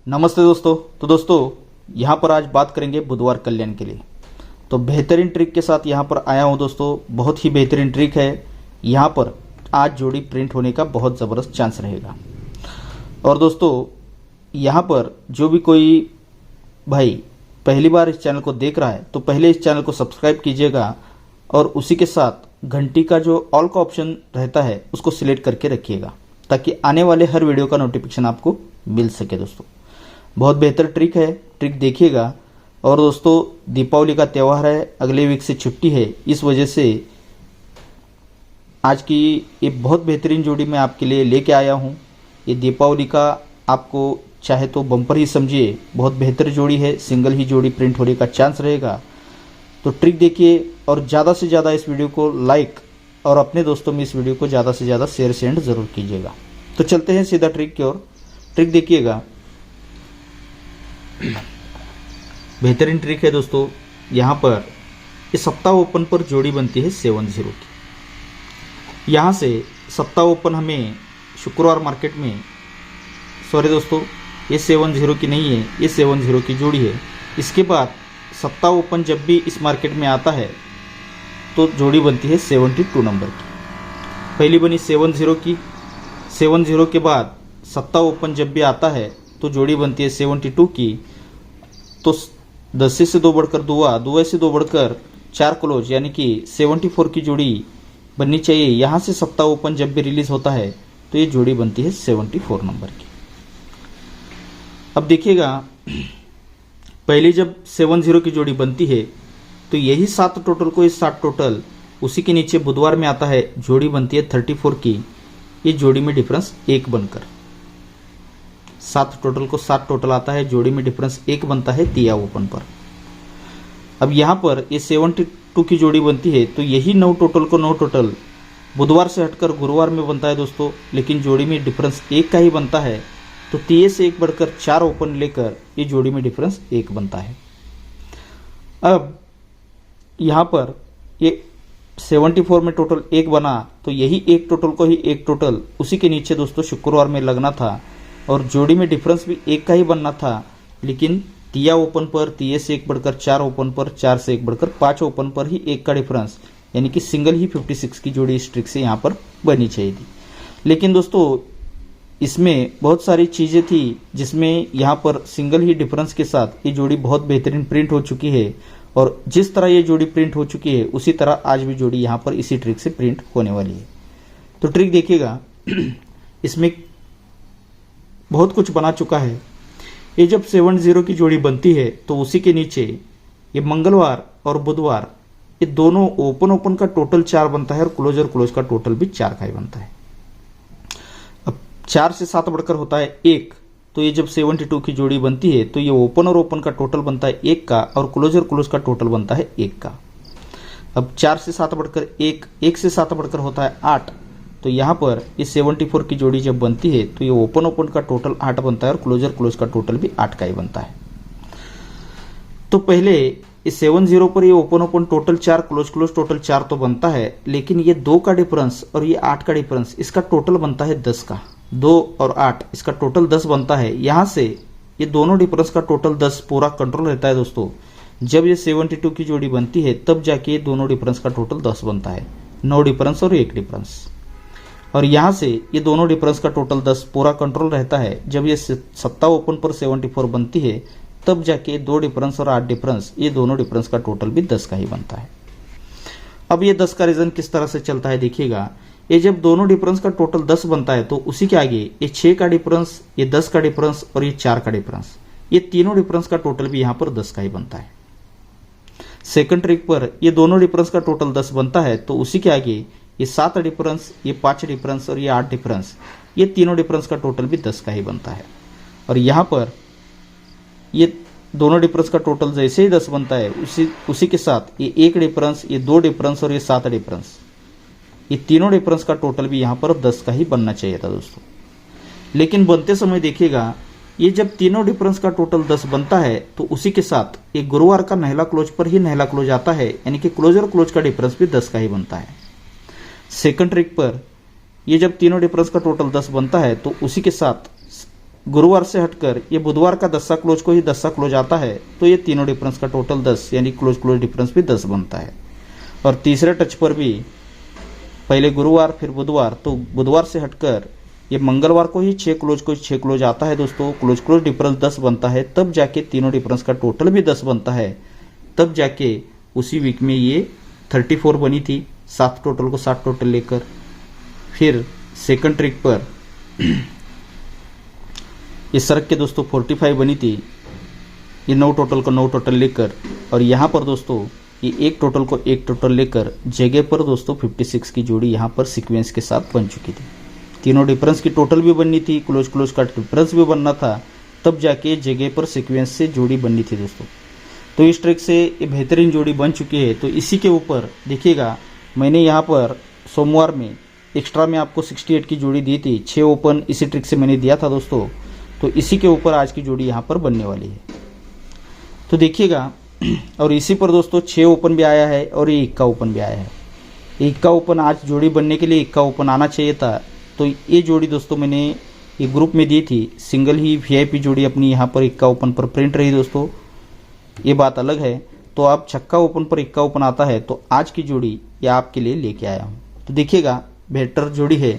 नमस्ते दोस्तों। तो दोस्तों यहाँ पर आज बात करेंगे बुधवार कल्याण के लिए। तो बेहतरीन ट्रिक के साथ यहाँ पर आया हूँ दोस्तों। बहुत ही बेहतरीन ट्रिक है। यहाँ पर आज जोड़ी प्रिंट होने का बहुत ज़बरदस्त चांस रहेगा। और दोस्तों यहाँ पर जो भी कोई भाई पहली बार इस चैनल को देख रहा है तो पहले इस चैनल को सब्सक्राइब कीजिएगा और उसी के साथ घंटी का जो ऑल का ऑप्शन रहता है उसको सिलेक्ट करके रखिएगा ताकि आने वाले हर वीडियो का नोटिफिकेशन आपको मिल सके। दोस्तों बहुत बेहतर ट्रिक है, ट्रिक देखिएगा। और दोस्तों दीपावली का त्यौहार है, अगले वीक से छुट्टी है, इस वजह से आज की ये बहुत बेहतरीन जोड़ी मैं आपके लिए लेके आया हूँ। ये दीपावली का आपको चाहे तो बम्पर ही समझिए, बहुत बेहतर जोड़ी है। सिंगल ही जोड़ी प्रिंट होने का चांस रहेगा। तो ट्रिक देखिए और ज़्यादा से ज़्यादा इस वीडियो को लाइक और अपने दोस्तों में इस वीडियो को ज़्यादा से ज़्यादा शेयर सेंड ज़रूर कीजिएगा। तो चलते हैं सीधा ट्रिक की ओर। ट्रिक देखिएगा, बेहतरीन ट्रिक है दोस्तों। यहाँ पर इस सप्ताह ओपन पर जोड़ी बनती है 7-0 की। यहाँ से सप्ताह ओपन हमें शुक्रवार मार्केट में, सॉरी दोस्तों ये 7-0 की नहीं है, ये 7-0 की जोड़ी है। इसके बाद सप्ताह ओपन जब भी इस मार्केट में आता है तो जोड़ी बनती है 72 नंबर की। पहली बनी 7-0 की। 7-0 के बाद सप्ताह ओपन जब भी आता है तो जोड़ी बनती है 72 की। तो 10 से 2 बढ़कर दुआ, दुआ से 2 बढ़कर 4 क्लोज, यानी कि 74 की जोड़ी बननी चाहिए। यहाँ से सप्ताह ओपन जब भी रिलीज होता है तो ये जोड़ी बनती है 74 नंबर की। अब देखिएगा, पहले जब 7-0 की जोड़ी बनती है तो यही 7 टोटल को, इस 7 टोटल उसी के नीचे बुधवार में आता है, जोड़ी बनती है 34 की। ये जोड़ी में डिफरेंस 1 बनकर 7 टोटल को 7 टोटल आता है, जोड़ी में डिफरेंस 1 बनता है तिया ओपन पर। अब यहाँ पर ये 72 की जोड़ी बनती है तो यही 9 टोटल को 9 टोटल बुधवार से हटकर गुरुवार में बनता है दोस्तों, लेकिन जोड़ी में डिफरेंस 1 का ही बनता है। तो तिये से 1 बढ़कर 4 ओपन लेकर ये जोड़ी में डिफरेंस 1 बनता है। अब यहाँ पर ये 74 में टोटल 1 बना तो यही 1 टोटल को ही 1 टोटल उसी के नीचे दोस्तों शुक्रवार में लगना था और जोड़ी में डिफरेंस भी 1 का ही बनना था। लेकिन तिया ओपन पर तिये से 1 बढ़कर 4 ओपन पर, 4 से 1 बढ़कर 5 ओपन पर ही 1 का डिफरेंस, यानी कि सिंगल ही 56 की जोड़ी इस ट्रिक से यहाँ पर बननी चाहिए थी। लेकिन दोस्तों इसमें बहुत सारी चीज़ें थी जिसमें यहाँ पर सिंगल ही डिफरेंस के साथ ये जोड़ी बहुत बेहतरीन प्रिंट हो चुकी है। और जिस तरह ये जोड़ी प्रिंट हो चुकी है उसी तरह आज भी जोड़ी यहाँ पर इसी ट्रिक से प्रिंट होने वाली है। तो ट्रिक देखिएगा, इसमें बहुत कुछ बना चुका है। ये जब 7-0 की जोड़ी बनती है तो उसी के नीचे ये मंगलवार और बुधवार ये दोनों ओपन का टोटल 4 बनता है और क्लोज का टोटल भी 4 का ही बनता है। अब 4 से 7 बढ़कर होता है 1, तो ये जब 72 की जोड़ी बनती है तो ये ओपन का टोटल बनता है 1 का और क्लोज का टोटल बनता है 1 का। अब 4 से 7 बढ़कर 1, 1 से 7 बढ़कर होता है 8, तो यहाँ पर ये 74 की जोड़ी जब बनती है तो ये ओपन का टोटल 8 बनता है और क्लोज का टोटल भी 8 का ही बनता है। तो पहले इस 7-0 पर ये ओपन टोटल 4, क्लोज टोटल 4 तो बनता है, लेकिन ये 2 का डिफरेंस और ये 8 का डिफरेंस, इसका टोटल बनता है 10 का। 2 और 8 इसका टोटल 10 बनता है। यहाँ से ये दोनों डिफरेंस का टोटल 10 पूरा कंट्रोल रहता है दोस्तों। जब ये 72 की जोड़ी बनती है तब जाके ये दोनों डिफरेंस का टोटल 10 बनता है, 9 डिफरेंस और 1 डिफरेंस। और यहाँ से ये दोनों डिफरेंस का टोटल 10 पूरा कंट्रोल रहता है। जब ये सप्ताह ओपन पर 74 बनती है तब जाके 2 डिफरेंस और 8 डिफरेंस, ये दोनों डिफरेंस का टोटल भी 10 का ही बनता है। अब ये 10 का रीजन किस तरह से चलता है देखिएगा। ये जब दोनों डिफरेंस का टोटल 10 बनता है तो उसी के आगे ये 6 का डिफरेंस, ये 10 का डिफरेंस और ये 4 का डिफरेंस, ये तीनों डिफरेंस का टोटल भी यहाँ पर 10 का ही बनता है। सेकंड ट्रिक पर ये दोनों डिफरेंस का टोटल 10 बनता है तो उसी के आगे ये 7 डिफरेंस, ये 5 डिफरेंस और ये 8 डिफरेंस, ये तीनों डिफरेंस का टोटल भी 10 का ही बनता है। और यहाँ पर ये दोनों डिफरेंस का टोटल जैसे ही 10 बनता है उसी के साथ ये 1 डिफरेंस, ये 2 डिफरेंस और ये 7 डिफरेंस, ये तीनों डिफरेंस का टोटल भी यहाँ पर 10 का ही बनना चाहिए था दोस्तों। लेकिन बनते समय देखिएगा, ये जब तीनों डिफरेंस का टोटल 10 बनता है तो उसी के साथ ये गुरुवार का नहला क्लोज पर ही नहला क्लोज आता है, यानी कि क्लोज का डिफरेंस भी 10 का ही बनता है। सेकंड ट्रिक पर ये जब तीनों डिफरेंस का टोटल 10 बनता है तो उसी के साथ गुरुवार से हटकर ये बुधवार का 10सा क्लोज को ही 10सा क्लोज आता है तो ये तीनों डिफरेंस का टोटल 10 यानी क्लोज क्लोज डिफरेंस भी 10 बनता है। और तीसरे टच पर भी पहले गुरुवार फिर बुधवार, तो बुधवार से हटकर ये मंगलवार को ही 6 क्लोज आता है दोस्तों, क्लोज क्लोज डिफरेंस 10 बनता है, तब जाके तीनों डिफरेंस का टोटल भी 10 बनता है। तब जाके उसी वीक में ये 34 बनी थी, 7 टोटल को 7 टोटल लेकर। फिर सेकंड ट्रिक पर ये सरक के दोस्तों 45 बनी थी, ये 9 टोटल को 9 टोटल लेकर। और यहाँ पर दोस्तों ये 1 टोटल को 1 टोटल लेकर जगह पर दोस्तों 56 की जोड़ी यहाँ पर सीक्वेंस के साथ बन चुकी थी। तीनों डिफरेंस की टोटल भी बननी थी, क्लोज क्लोज का डिफरेंस भी बनना था, तब जाके जगह पर सीक्वेंस से जोड़ी बननी थी दोस्तों। तो इस ट्रिक से ये बेहतरीन जोड़ी बन चुकी है। तो इसी के ऊपर देखिएगा, मैंने यहाँ पर सोमवार में एक्स्ट्रा में आपको 68 की जोड़ी दी थी, 6 ओपन इसी ट्रिक से मैंने दिया था दोस्तों। तो इसी के ऊपर आज की जोड़ी यहाँ पर बनने वाली है, तो देखिएगा। और इसी पर दोस्तों 6 ओपन भी आया है और ये इक्का ओपन भी आया है। इक्का ओपन आज जोड़ी बनने के लिए इक्का ओपन आना चाहिए था, तो ये जोड़ी दोस्तों मैंने ये ग्रुप में दी थी। सिंगल ही वीआईपी जोड़ी अपनी यहाँ पर इक्का ओपन पर प्रिंट रही दोस्तों, ये बात अलग है। तो आप छक्का ओपन पर इक्का ओपन आता है, तो आज की जोड़ी ये आपके लिए लेके आया हूँ। तो देखिएगा बेहतर जोड़ी है।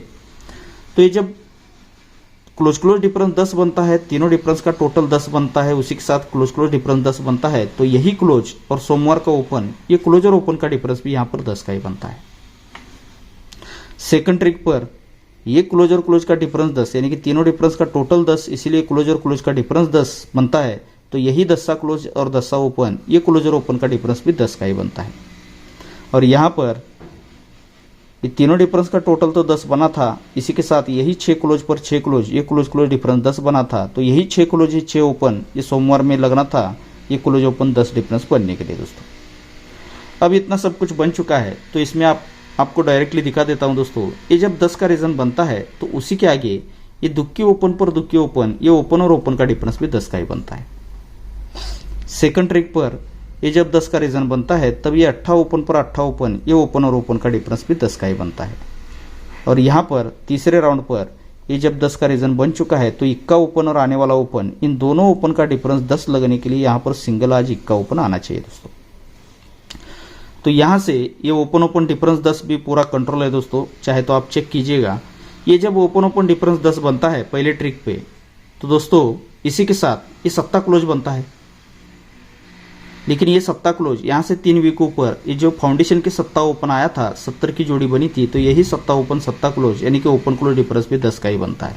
तो ये जब क्लोज क्लोज डिफरेंस 10 बनता है, तीनों डिफरेंस का टोटल 10 बनता है, उसी के साथ क्लोज क्लोज डिफरेंस 10 बनता है, तो यही क्लोज और सोमवार का ओपन, ये क्लोज और ओपन का डिफरेंस भी यहाँ पर 10 का ही बनता है। सेकंड ट्रिक पर ये क्लोज और क्लोज का डिफरेंस 10 यानी कि तीनों डिफरेंस का टोटल 10, इसीलिए क्लोज और क्लोज का डिफरेंस 10 बनता है। तो यही 10सा क्लोज और 10सा ओपन, ये क्लोज और ओपन का डिफरेंस भी 10 का ही बनता है। और यहाँ पर ये तीनों डिफरेंस का टोटल तो 10 बना था, इसी के साथ यही 6 क्लोज पर 6 क्लोज, ये क्लोज क्लोज डिफरेंस 10 बना था। तो यही 6 क्लोज ही 6 ओपन, ये सोमवार में लगना था, ये क्लोज ओपन 10 डिफरेंस बनने के लिए दोस्तों। अब इतना सब कुछ बन चुका है, तो इसमें आपको डायरेक्टली दिखा देता हूं दोस्तों। ये जब 10 का रीजन बनता है तो उसी के आगे ये दुक्की ओपन पर दुक्की ओपन, ये ओपन और ओपन का डिफरेंस भी 10 का ही बनता है। सेकंड ट्रिक पर ये जब 10 का रीजन बनता है, तब ये 8 ओपन पर 8 ओपन, ये ओपन और ओपन का डिफरेंस भी 10 का ही बनता है। और यहाँ पर तीसरे राउंड पर ये जब 10 का रीजन बन चुका है, तो इक्का ओपन और आने वाला ओपन, इन दोनों ओपन का डिफरेंस 10 लगने के लिए यहाँ पर सिंगल आज इक्का ओपन आना चाहिए दोस्तों। तो यहाँ से ये ओपन ओपन डिफरेंस 10 भी पूरा कंट्रोल है दोस्तों, चाहे तो आप चेक कीजिएगा। ये जब ओपन ओपन डिफरेंस 10 बनता है पहले ट्रिक पे, तो दोस्तों इसी के साथ ये सप्ताह क्लोज बनता है। लेकिन ये सप्ताह क्लोज यहाँ से 3 वीक ऊपर ये जो फाउंडेशन के सप्ताह ओपन आया था, 70 की जोड़ी बनी थी, तो यही सप्ताह ओपन सप्ताह क्लोज यानी कि ओपन क्लोज डिफरेंस भी 10 का ही बनता है।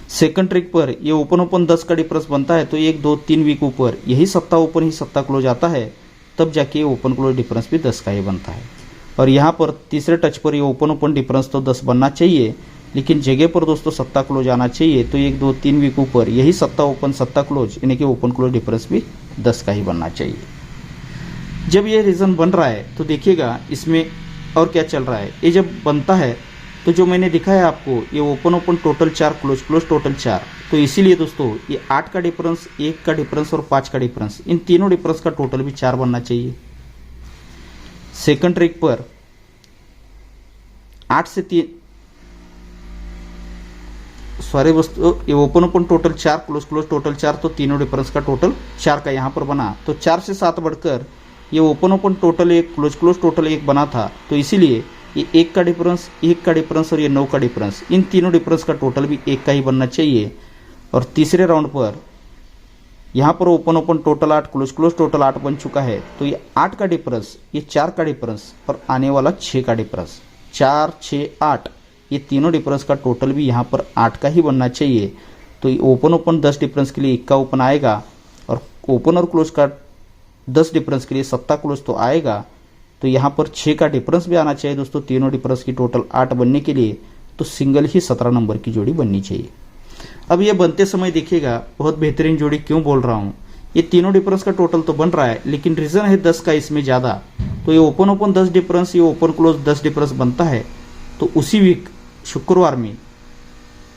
सेकंड ट्रिक पर ये ओपन ओपन 10 का डिफरेंस बनता है, तो 1 2 3 वीक ऊपर यही सप्ताह ओपन ही सप्ताह क्लोज आता है, तब जाके ओपन क्लोज डिफरेंस भी 10 का ही बनता है। और यहाँ पर तीसरे टच पर ये ओपन ओपन डिफरेंस तो 10 बनना चाहिए, लेकिन जगह पर दोस्तों सप्ताह क्लोज आना चाहिए। तो 1 2 3 वीक ऊपर यही सप्ताह ओपन सप्ताह क्लोज यानी कि ओपन क्लोज डिफरेंस भी 10 का ही बनना चाहिए। जब ये रीजन बन रहा है तो देखिएगा इसमें और क्या चल रहा है। ये जब बनता है तो जो मैंने दिखाया आपको, ये open open total 4 close close total 4, तो इसीलिए दोस्तों ये 8 का डिफरेंस, 1 का डिफरेंस और 5 का डिफरेंस, इन तीनों डिफरेंस का टोटल भी 4 बनना चाहिए। सेकंड ट्रिक पर 8 से 3 सॉरी दोस्तों, ये open open total 4 close close total 4, तो तीनों डिफरेंस का टोटल 4 का यहाँ पर बना। तो 4 से 7 बढ़कर ये open open total 1 close close total 1 बना था, तो इसीलिए ये 1 का डिफरेंस, 1 का डिफरेंस और ये 9 का डिफरेंस, इन तीनों डिफरेंस का टोटल भी 1 का ही बनना चाहिए। और तीसरे राउंड पर यहाँ पर open open total 8 close close total 8 बन चुका है, तो ये 8 का डिफरेंस, ये 4 का डिफरेंस और आने वाला 6 का डिफरेंस, 4 6 8, ये तीनों डिफरेंस का टोटल भी यहाँ पर 8 का ही बनना चाहिए। तो ये ओपन ओपन 10 डिफरेंस के लिए 1 का ओपन आएगा, और ओपन और क्लोज का 10 डिफरेंस के लिए 7 क्लोज तो आएगा। तो यहाँ पर 6 का डिफरेंस भी आना चाहिए दोस्तों, तीनों डिफरेंस की टोटल 8 बनने के लिए, तो सिंगल ही 17 नंबर की जोड़ी बननी चाहिए। अब ये बनते समय देखिएगा बहुत बेहतरीन जोड़ी क्यों बोल रहा हूँ। ये तीनों डिफरेंस का टोटल तो बन रहा है, लेकिन रीजन है 10 का इसमें ज़्यादा। तो ये ओपन ओपन 10 डिफरेंस, ये ओपन क्लोज 10 डिफरेंस बनता है, तो उसी वीक शुक्रवार में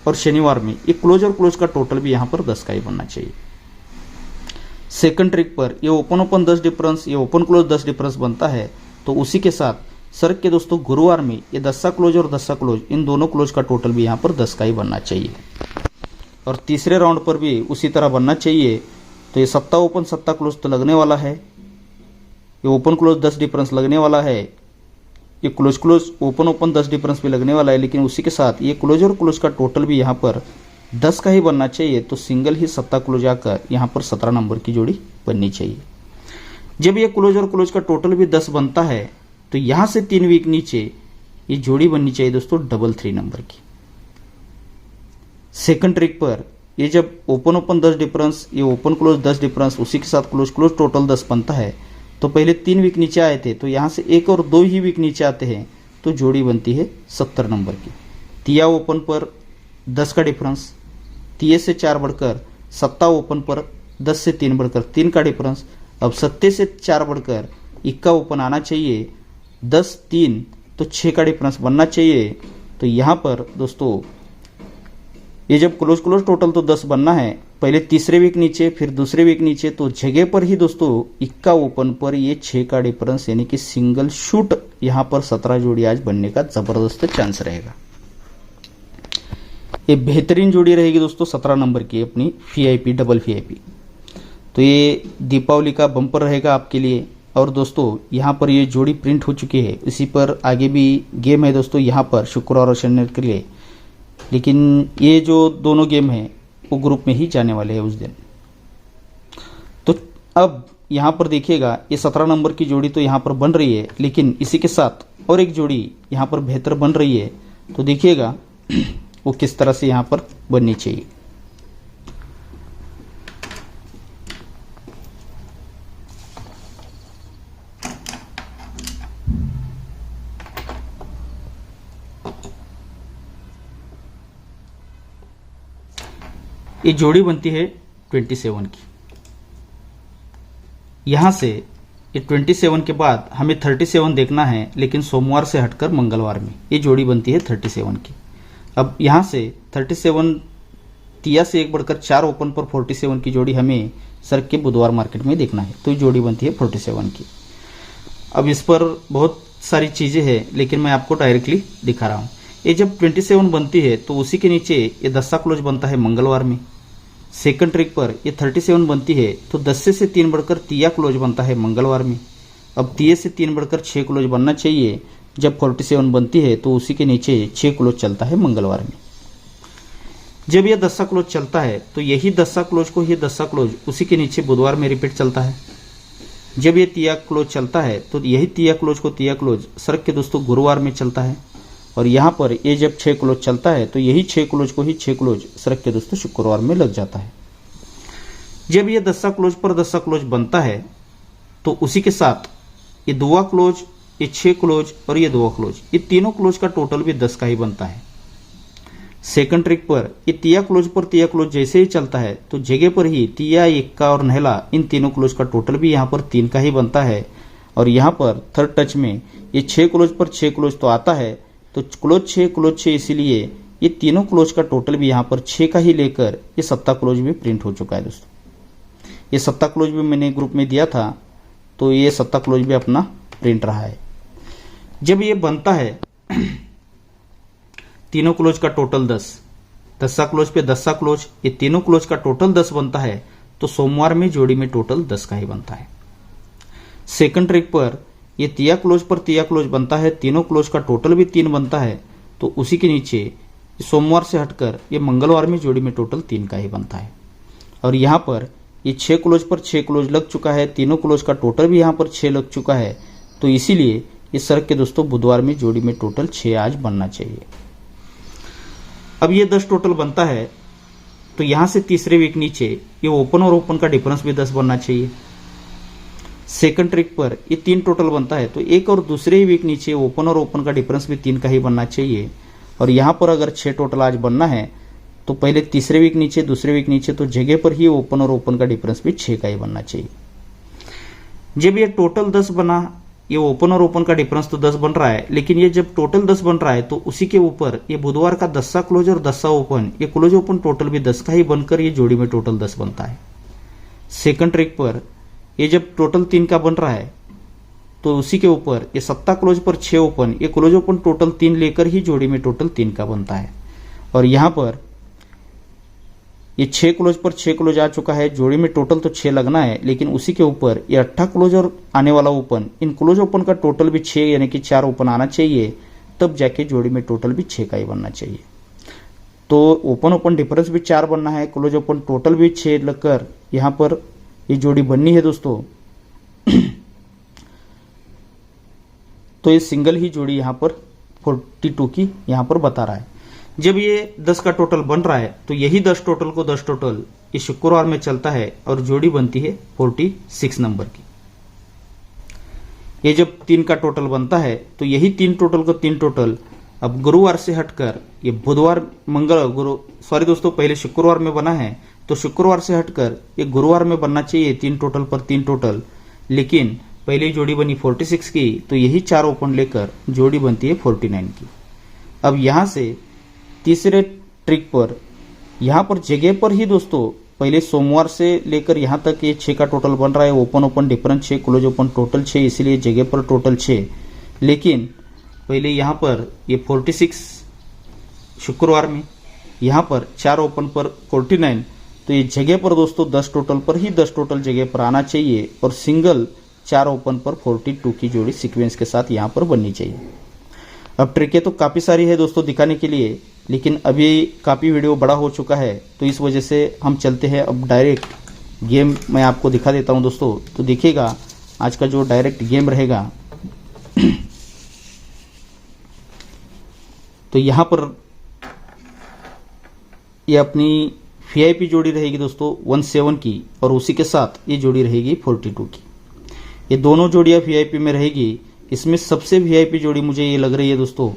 और शनिवार में ये क्लोज और क्लोज का टोटल भी यहाँ पर 10 का ही बनना चाहिए। सेकंड ट्रिक पर ये ओपन ओपन 10 डिफरेंस, ये ओपन क्लोज 10 डिफरेंस बनता है, तो उसी के साथ सर के दोस्तों गुरुवार में ये 10सा क्लोज और 10सा क्लोज, इन दोनों क्लोज का टोटल भी यहाँ पर 10 का ही बनना चाहिए। और तीसरे राउंड पर भी उसी तरह बनना चाहिए। तो ये सत्ता ओपन सत्ता क्लोज तो लगने वाला है, ये ओपन क्लोज 10 डिफरेंस लगने वाला है, ये close close open open 10 difference भी लगने वाला है, लेकिन उसी के साथ ये क्लोज और क्लोज का टोटल भी यहाँ पर 10 का ही बनना चाहिए। तो सिंगल ही सत्ता क्लोज आकर यहाँ पर 17 नंबर की जोड़ी बननी चाहिए। जब ये क्लोज और क्लोज का टोटल भी 10 बनता है तो यहाँ से 3 वीक नीचे ये जोड़ी बननी चाहिए दोस्तों डबल 3 नंबर की। सेकंड ट्रिक पर ये जब ओपन ओपन 10 डिफरेंस, ये ओपन क्लोज 10 डिफरेंस, उसी के साथ क्लोज क्लोज टोटल 10 बनता है। तो पहले 3 वीक नीचे आए थे, तो यहाँ से 1 और 2 ही वीक नीचे आते हैं तो जोड़ी बनती है 70 नंबर की। तिया ओपन पर 10 का डिफरेंस, तिये से 4 बढ़कर सत्ता ओपन पर 10 से 3 बढ़कर 3 का डिफरेंस। अब सत्ते से 4 बढ़कर इक्का ओपन आना चाहिए, 10 3 तो 6 का डिफरेंस बनना चाहिए। तो यहाँ पर दोस्तों ये जब क्लोज क्लोज टोटल तो 10 बनना है, पहले तीसरे वीक नीचे फिर दूसरे वीक नीचे, तो जगह पर ही दोस्तों इक्का ओपन पर ये 6 का डिफरेंस यानी कि सिंगल शूट यहाँ पर 17 जोड़ी आज बनने का जबरदस्त चांस रहेगा। ये बेहतरीन जोड़ी रहेगी दोस्तों 17 नंबर की अपनी वीआईपी डबल वीआईपी। तो ये दीपावली का बम्पर रहेगा आपके लिए। और दोस्तों यहाँ पर ये जोड़ी प्रिंट हो चुकी है, इसी पर आगे भी गेम है दोस्तों यहाँ पर शुक्रवार और शनिवार के लिए, लेकिन ये जो दोनों गेम हैं वो ग्रुप में ही जाने वाले हैं उस दिन। तो अब यहाँ पर देखिएगा ये 17 नंबर की जोड़ी तो यहाँ पर बन रही है, लेकिन इसी के साथ और एक जोड़ी यहाँ पर बेहतर बन रही है। तो देखिएगा वो किस तरह से यहाँ पर बननी चाहिए। ये जोड़ी बनती है 27 की। यहाँ से ये 27 के बाद हमें 37 देखना है, लेकिन सोमवार से हटकर मंगलवार में ये जोड़ी बनती है 37 की। अब यहाँ से 37 तिया से एक बढ़कर 4 ओपन पर 47 की जोड़ी हमें सर के बुधवार मार्केट में देखना है, तो ये जोड़ी बनती है 47 की। अब इस पर बहुत सारी चीज़ें हैं, लेकिन मैं आपको डायरेक्टली दिखा रहा हूँ। ये जब 27 बनती है तो उसी के नीचे ये 10 का क्लोज बनता है मंगलवार में। सेकंड ट्रिक पर ये 37 बनती है तो 10 से 3 बढ़कर तिया क्लोज बनता है मंगलवार में। अब तिये से 3 बढ़कर 6 क्लोज बनना चाहिए। जब 47 बनती है तो उसी के नीचे 6 क्लोज चलता है मंगलवार में। जब यह 10 क्लोज चलता है तो यही 10 क्लोज को ही 10 क्लोज उसी के नीचे बुधवार में रिपीट चलता है। जब ये तिया क्लोज चलता है तो यही तिया क्लोज को तिया क्लोज सर के दोस्तों गुरुवार में चलता है। और यहाँ पर ये जब 6 क्लोज चलता है तो यही 6 क्लोज को ही 6 क्लोज सर के दोस्तों शुक्रवार में लग जाता है। जब ये 10 क्लोज पर 10 क्लोज बनता है तो उसी के साथ ये 2 क्लोज, ये 6 क्लोज और ये 2 क्लोज, ये तीनों क्लोज का टोटल भी 10 का ही बनता है। सेकंड ट्रिक पर ये तिया क्लोज पर तिया क्लोज जैसे ही चलता है तो जगह पर ही तिया, इक्का और नहला इन तीनों क्लोज का टोटल भी यहाँ पर 3 का ही बनता है। और यहाँ पर थर्ड टच में ये 6 क्लोज पर 6 क्लोज तो आता है, तो क्लोज 6 इसीलिए ये तीनों क्लोज का टोटल भी यहाँ पर 6 का ही लेकर ये 7 क्लोज भी प्रिंट हो चुका है दोस्तों। ये 7 क्लोज भी मैंने ग्रुप में दिया था, तो ये 7 क्लोज भी अपना प्रिंट रहा है। जब ये बनता है तीनों क्लोज का टोटल 10 क्लोज पे 10 क्लोज, ये तीनों क्लोज का टोटल 10 बनता है, तो सोमवार में जोड़ी में टोटल 10 का ही बनता है। सेकंड ट्रिक पर ये तिया क्लोज पर तिया क्लोज बनता है, तीनों क्लोज का टोटल भी 3 बनता है, तो उसी के नीचे सोमवार से हटकर ये मंगलवार में जोड़ी में टोटल 3 का ही बनता है। और यहाँ पर ये 6 क्लोज पर 6 क्लोज लग चुका है, तीनों क्लोज का टोटल भी यहाँ पर 6 लग चुका है, तो इसीलिए इस सर के दोस्तों बुधवार में जोड़ी में टोटल 6 आज बनना चाहिए। अब ये 10 टोटल बनता है तो यहाँ से तीसरे वीक नीचे ये ओपन और ओपन का डिफरेंस भी 10 बनना चाहिए। सेकंड ट्रिक पर ये 3 टोटल बनता है तो एक और दूसरे ही वीक नीचे ओपन और ओपन का डिफरेंस भी 3 का ही बनना चाहिए। और यहाँ पर अगर 6 टोटल आज बनना है तो पहले तीसरे वीक नीचे, दूसरे वीक नीचे, तो जगह पर ही ओपन और ओपन का डिफरेंस भी 6 का ही बनना चाहिए। जब ये टोटल 10 बना, ये ओपन और ओपन का डिफरेंस तो 10 बन रहा है, लेकिन ये जब टोटल 10 बन रहा है तो उसी के ऊपर ये बुधवार का 10 क्लोज और 10 ओपन, ये क्लोज ओपन टोटल भी 10 का ही बनकर ये जोड़ी में टोटल 10 बनता है। सेकंड ट्रिक पर ये जब टोटल 3 का बन रहा है तो उसी के ऊपर ये 7 क्लोज पर 6 ओपन, ये क्लोज ओपन टोटल 3 लेकर ही जोड़ी में टोटल 3 का बनता है। और यहाँ पर ये 6 क्लोज पर 6 क्लोज आ चुका है। जोड़ी में टोटल तो 6 लगना है, लेकिन उसी के ऊपर ये 8 क्लोज और आने वाला ओपन, इन क्लोज ओपन का टोटल भी 6 यानी कि 4 ओपन आना चाहिए, तब जाके जोड़ी में टोटल भी 6 का ही बनना चाहिए। तो ओपन ओपन डिफरेंस भी 4 बनना है, क्लोज ओपन टोटल भी 6 लगकर यहाँ पर ये जोड़ी बननी है दोस्तों। तो ये सिंगल ही जोड़ी यहाँ पर 42 की यहाँ पर बता रहा है। जब ये 10 का टोटल बन रहा है तो यही 10 टोटल को 10 टोटल ये शुक्रवार में चलता है और जोड़ी बनती है 46 नंबर की। ये जब 3 का टोटल बनता है तो यही 3 टोटल को 3 टोटल अब गुरुवार से हटकर ये बुधवार सॉरी दोस्तों, पहले शुक्रवार में बना है तो शुक्रवार से हटकर ये गुरुवार में बनना चाहिए 3 टोटल पर 3 टोटल, लेकिन पहली जोड़ी बनी 46 की तो यही 4 ओपन लेकर जोड़ी बनती है 49 की। अब यहां से तीसरे ट्रिक पर यहां पर जगह पर ही दोस्तों पहले सोमवार से लेकर यहां तक ये 6 का टोटल बन रहा है। Open open difference 6, close open total 6, इसीलिए जगह पर टोटल 6। लेकिन पहले यहां पर ये 46 शुक्रवार में, यहां पर 4 ओपन पर 49, तो ये जगह पर दोस्तों 10 टोटल पर ही 10 टोटल जगह पर आना चाहिए और सिंगल 4 ओपन पर 42 की जोड़ी सीक्वेंस के साथ यहां पर बननी चाहिए। अब ट्रिकें तो काफ़ी सारी है दोस्तों दिखाने के लिए, लेकिन अभी काफ़ी वीडियो बड़ा हो चुका है तो इस वजह से हम चलते हैं अब डायरेक्ट गेम मैं आपको दिखा देता हूं दोस्तों। तो देखिएगा आज का जो डायरेक्ट गेम रहेगा तो यहाँ पर ये अपनी वीआईपी जोड़ी रहेगी दोस्तों 17 की और उसी के साथ ये जोड़ी रहेगी 42 की। ये दोनों जोड़ियाँ वीआईपी में रहेगी। इसमें सबसे वीआईपी जोड़ी मुझे ये लग रही है दोस्तों,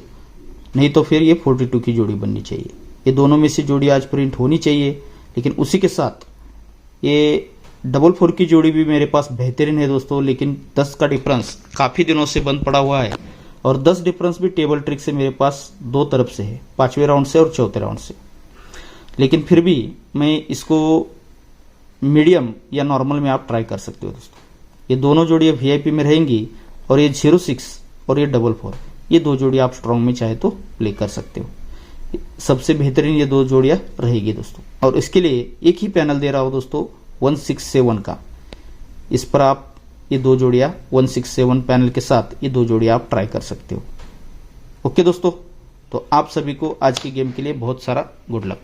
नहीं तो फिर ये 42 की जोड़ी बननी चाहिए। ये दोनों में से जोड़ी आज प्रिंट होनी चाहिए, लेकिन उसी के साथ ये 44 की जोड़ी भी मेरे पास बेहतरीन है दोस्तों, लेकिन 10 का डिफरेंस काफ़ी दिनों से बंद पड़ा हुआ है और 10 डिफरेंस भी टेबल ट्रिक से मेरे पास 2 तरफ से है, 5वें राउंड से और 4थे राउंड से। लेकिन फिर भी मैं इसको मीडियम या नॉर्मल में आप ट्राई कर सकते हो दोस्तों। ये दोनों जोड़ियाँ वीआईपी में रहेंगी और ये 06 और ये 44, ये 2 जोड़ी आप स्ट्रॉन्ग में चाहे तो प्ले कर सकते हो। सबसे बेहतरीन ये 2 जोड़ियाँ रहेगी दोस्तों। और इसके लिए एक ही पैनल दे रहा हो दोस्तों 167 का, इस पर आप ये 2 जोड़ियाँ 167 पैनल के साथ ये 2 जोड़ियाँ आप ट्राई कर सकते हो। ओके दोस्तों, तो आप सभी को आज की गेम के लिए बहुत सारा गुड लक।